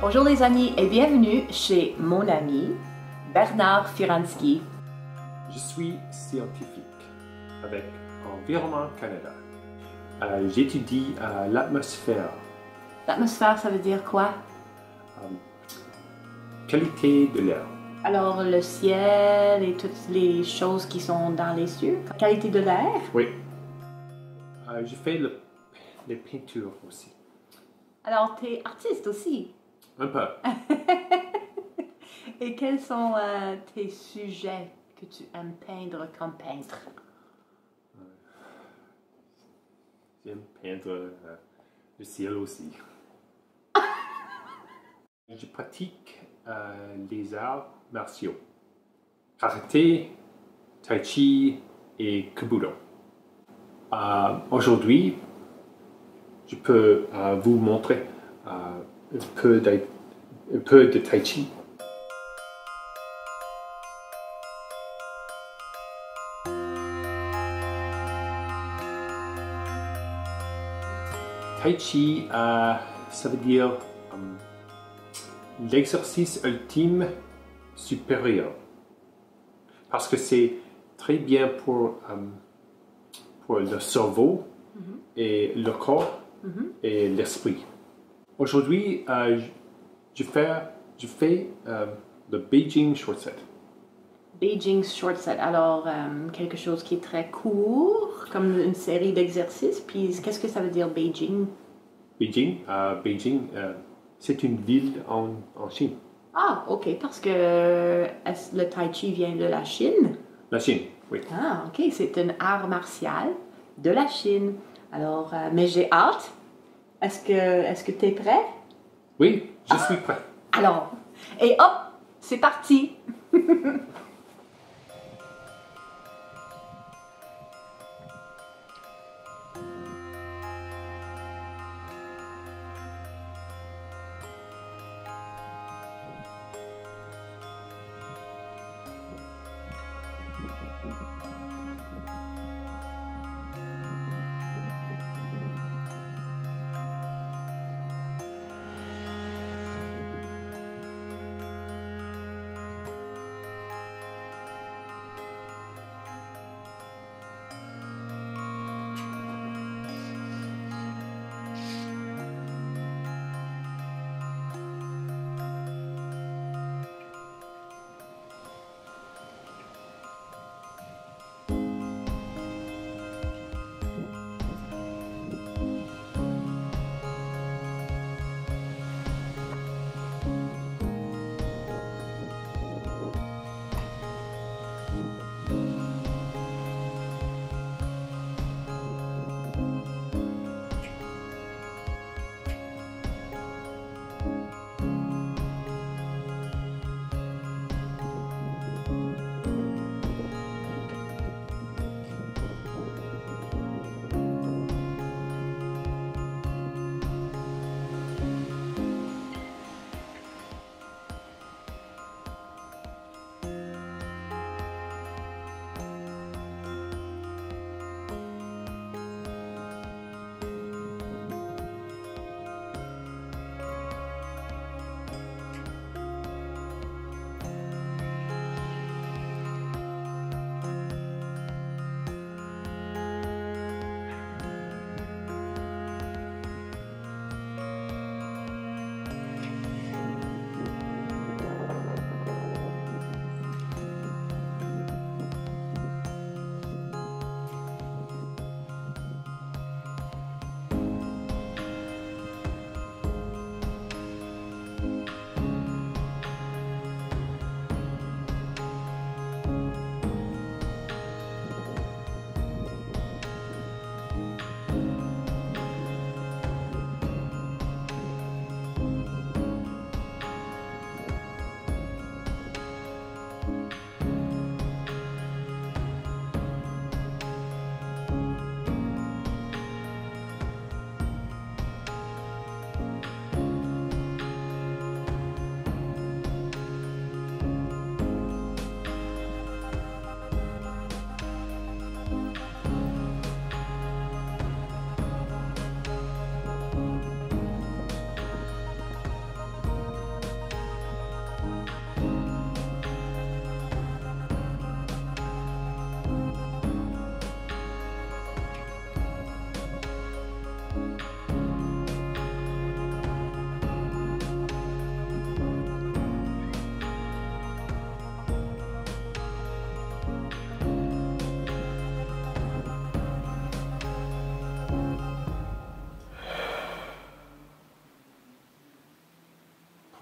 Bonjour les amis et bienvenue chez mon ami Bernard Firanski. Je suis scientifique avec Environnement Canada. J'étudie l'atmosphère. L'atmosphère, ça veut dire quoi? Qualité de l'air. Alors le ciel et toutes les choses qui sont dans les cieux. Qualité de l'air? Oui. Je fais les peintures aussi. Alors tu es artiste aussi? Un peu. Et quels sont tes sujets que tu aimes peindre comme peintre? J'aime peindre le ciel aussi. Je pratique les arts martiaux. Karaté, Tai Chi et Kobudo. Aujourd'hui, je peux vous montrer un peu de Tai Chi. Tai Chi, ça veut dire l'exercice ultime supérieur. Parce que c'est très bien pour le cerveau et le corps et l'esprit. Aujourd'hui, je fais le Beijing Short Set. Beijing Short Set, alors quelque chose qui est très court, comme une série d'exercices. Puis qu'est-ce que ça veut dire Beijing? Beijing, c'est une ville en Chine. Ah, ok, parce que le Tai Chi vient de la Chine. La Chine, oui. Ah, ok, c'est un art martial de la Chine. Alors, mais j'ai hâte. Est-ce que tu es prêt? Oui, je suis prêt. Alors, et hop, c'est parti!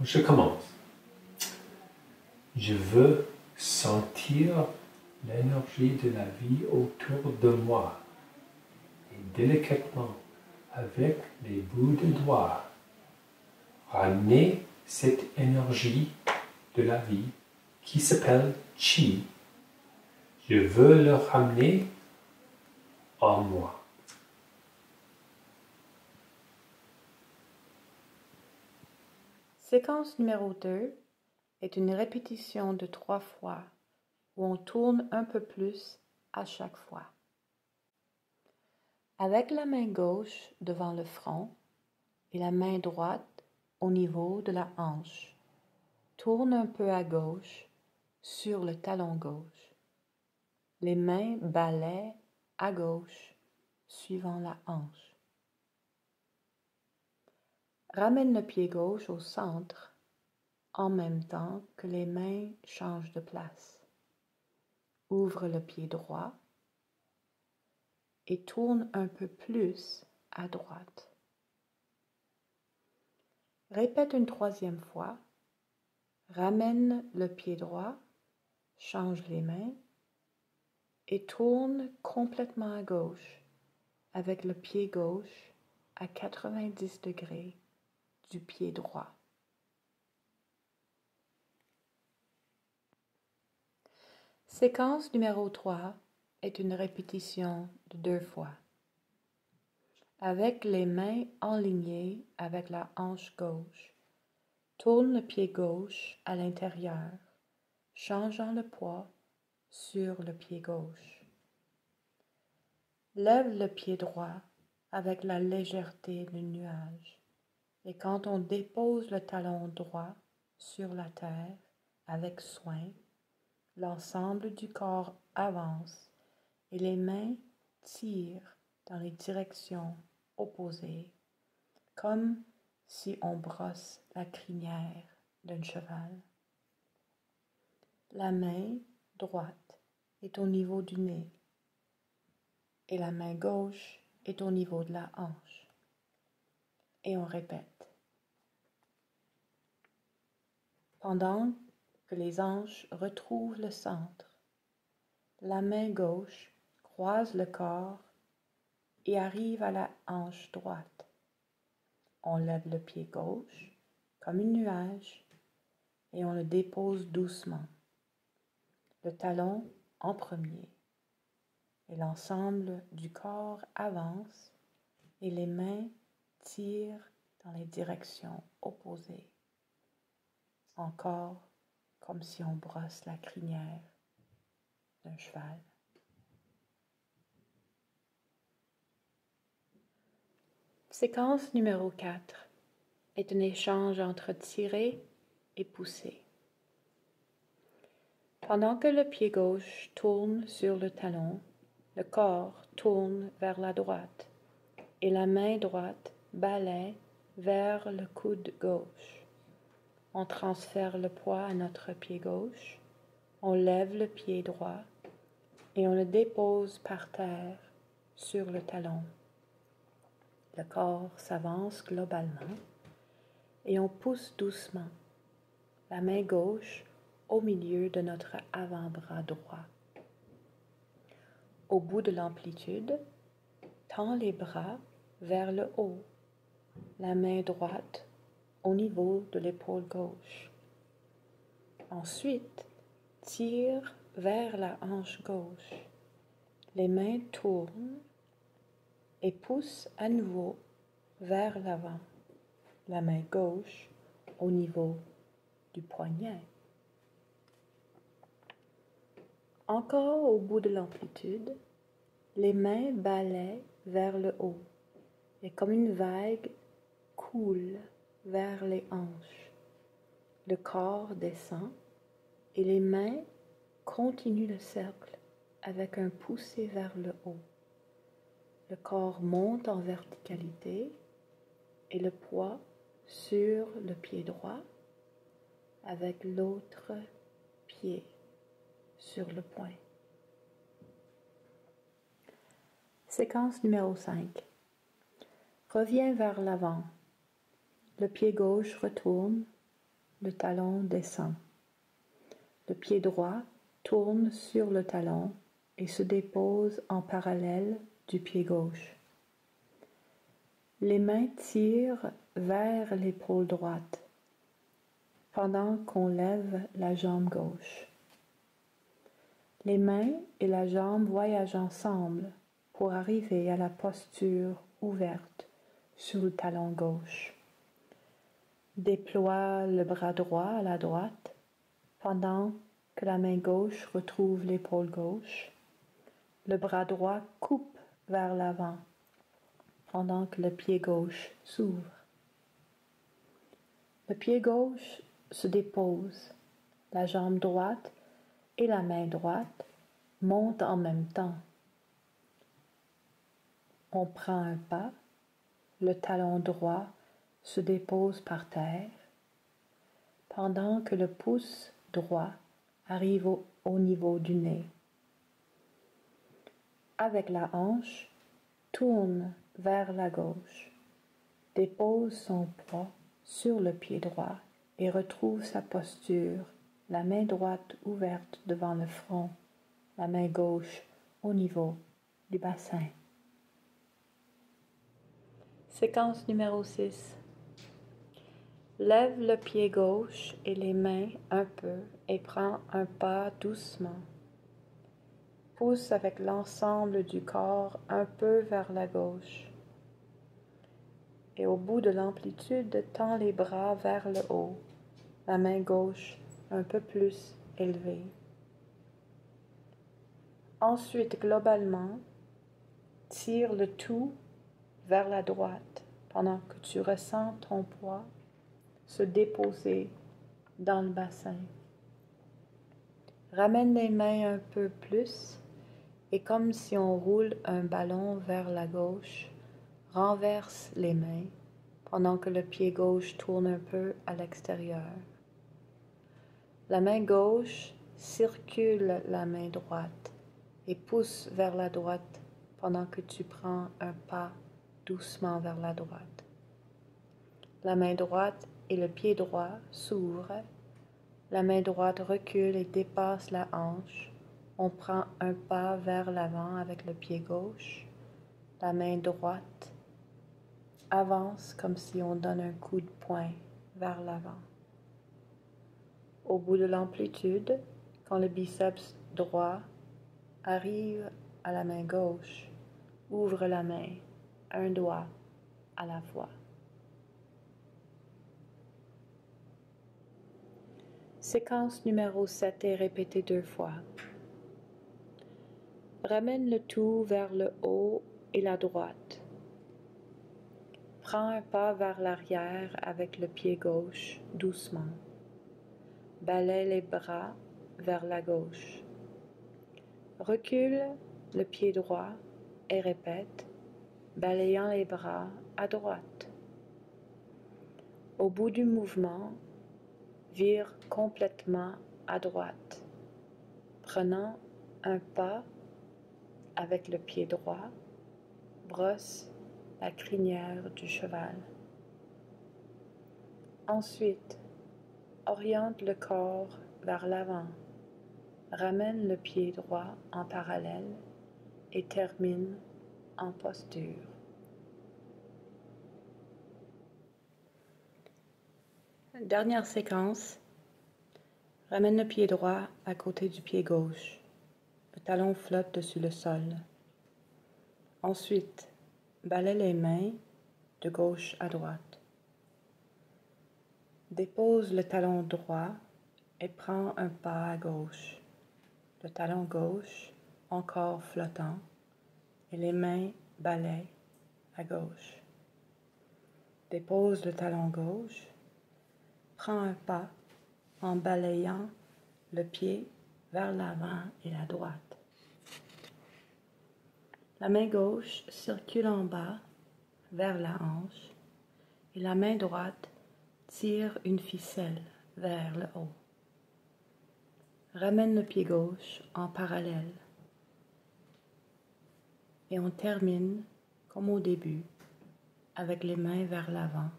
Je commence. Je veux sentir l'énergie de la vie autour de moi et délicatement, avec les bouts de doigts, ramener cette énergie de la vie qui s'appelle Chi. Je veux le ramener en moi. Séquence numéro 2 est une répétition de 3 fois où on tourne un peu plus à chaque fois. Avec la main gauche devant le front et la main droite au niveau de la hanche, tourne un peu à gauche sur le talon gauche. Les mains balaient à gauche suivant la hanche. Ramène le pied gauche au centre en même temps que les mains changent de place. Ouvre le pied droit et tourne un peu plus à droite. Répète une troisième fois. Ramène le pied droit, change les mains et tourne complètement à gauche avec le pied gauche à 90 degrés du pied droit. Séquence numéro 3 est une répétition de 2 fois. Avec les mains enlignées avec la hanche gauche, tourne le pied gauche à l'intérieur, changeant le poids sur le pied gauche. Lève le pied droit avec la légèreté du nuage. Et quand on dépose le talon droit sur la terre avec soin, l'ensemble du corps avance et les mains tirent dans les directions opposées, comme si on brosse la crinière d'un cheval. La main droite est au niveau du nez et la main gauche est au niveau de la hanche. Et on répète. Pendant que les hanches retrouvent le centre, la main gauche croise le corps et arrive à la hanche droite. On lève le pied gauche comme un nuage et on le dépose doucement, le talon en premier. Et l'ensemble du corps avance et les mains tirent dans les directions opposées. Encore comme si on brosse la crinière d'un cheval. Séquence numéro 4 est un échange entre tirer et pousser. Pendant que le pied gauche tourne sur le talon, le corps tourne vers la droite et la main droite balaie vers le coude gauche. On transfère le poids à notre pied gauche, on lève le pied droit et on le dépose par terre sur le talon. Le corps s'avance globalement et on pousse doucement la main gauche au milieu de notre avant-bras droit. Au bout de l'amplitude, tends les bras vers le haut, la main droite au niveau de l'épaule gauche. Ensuite, tire vers la hanche gauche. Les mains tournent et poussent à nouveau vers l'avant, la main gauche au niveau du poignet. Encore au bout de l'amplitude, les mains balaient vers le haut et comme une vague coule vers les hanches. Le corps descend et les mains continuent le cercle avec un poussé vers le haut. Le corps monte en verticalité et le poids sur le pied droit avec l'autre pied sur le poing. Séquence numéro 5. Reviens vers l'avant. Le pied gauche retourne le talon descend. Le pied droit tourne sur le talon et se dépose en parallèle du pied gauche. Les mains tirent vers l'épaule droite pendant qu'on lève la jambe gauche. Les mains et la jambe voyagent ensemble pour arriver à la posture ouverte sur le talon gauche. Déploie le bras droit à la droite pendant que la main gauche retrouve l'épaule gauche. Le bras droit coupe vers l'avant pendant que le pied gauche s'ouvre. Le pied gauche se dépose, la jambe droite et la main droite montent en même temps. On prend un pas, le talon droit se dépose par terre, pendant que le pouce droit arrive au niveau du nez. Avec la hanche, tourne vers la gauche, dépose son poids sur le pied droit et retrouve sa posture, la main droite ouverte devant le front, la main gauche au niveau du bassin. Séquence numéro 6. Lève le pied gauche et les mains un peu et prends un pas doucement. Pousse avec l'ensemble du corps un peu vers la gauche. Et au bout de l'amplitude, tends les bras vers le haut, la main gauche un peu plus élevée. Ensuite, globalement, tire le tout vers la droite pendant que tu ressens ton poids se déposer dans le bassin. Ramène les mains un peu plus et comme si on roule un ballon vers la gauche, renverse les mains pendant que le pied gauche tourne un peu à l'extérieur. La main gauche circule la main droite et pousse vers la droite pendant que tu prends un pas doucement vers la droite. La main droite et le pied droit s'ouvrent. La main droite recule et dépasse la hanche. On prend un pas vers l'avant avec le pied gauche. La main droite avance comme si on donne un coup de poing vers l'avant. Au bout de l'amplitude, quand le biceps droit arrive à la main gauche, ouvre la main, un doigt à la fois. Séquence numéro 7 est répétée 2 fois. Ramène le tout vers le haut et la droite. Prends un pas vers l'arrière avec le pied gauche, doucement. Balaie les bras vers la gauche. Recule le pied droit et répète, balayant les bras à droite. Au bout du mouvement, vire complètement à droite, prenant un pas avec le pied droit, brosse la crinière du cheval. Ensuite, oriente le corps vers l'avant, ramène le pied droit en parallèle et termine en posture. Dernière séquence, ramène le pied droit à côté du pied gauche. Le talon flotte dessus le sol. Ensuite, balaie les mains de gauche à droite. Dépose le talon droit et prends un pas à gauche. Le talon gauche encore flottant et les mains balayent à gauche. Dépose le talon gauche, prends un pas en balayant le pied vers l'avant et la droite. La main gauche circule en bas vers la hanche et la main droite tire une ficelle vers le haut. Ramène le pied gauche en parallèle et on termine comme au début avec les mains vers l'avant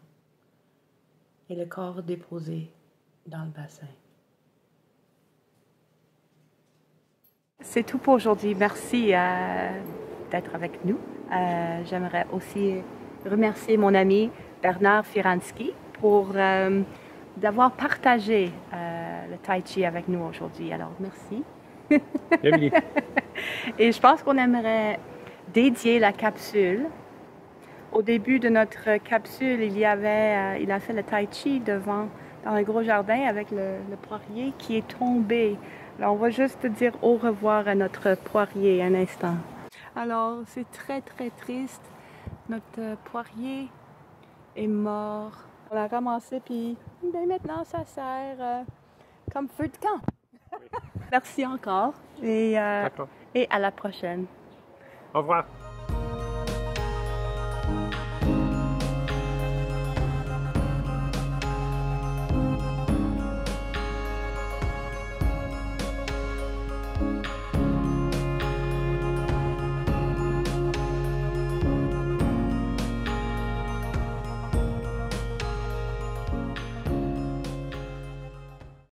et le corps déposé dans le bassin. C'est tout pour aujourd'hui. Merci d'être avec nous. J'aimerais aussi remercier mon ami Bernard Firanski pour d'avoir partagé le Tai Chi avec nous aujourd'hui. Alors, merci. Bienvenue. Et je pense qu'on aimerait dédier la capsule. Au début de notre capsule, il a fait le Tai Chi dans le gros jardin avec le poirier qui est tombé. Alors, on va juste dire au revoir à notre poirier un instant. Alors, c'est très, très triste. Notre poirier est mort. On l'a ramassé, puis ben, maintenant, ça sert comme feu de camp. Oui. Merci encore et à la prochaine. Au revoir.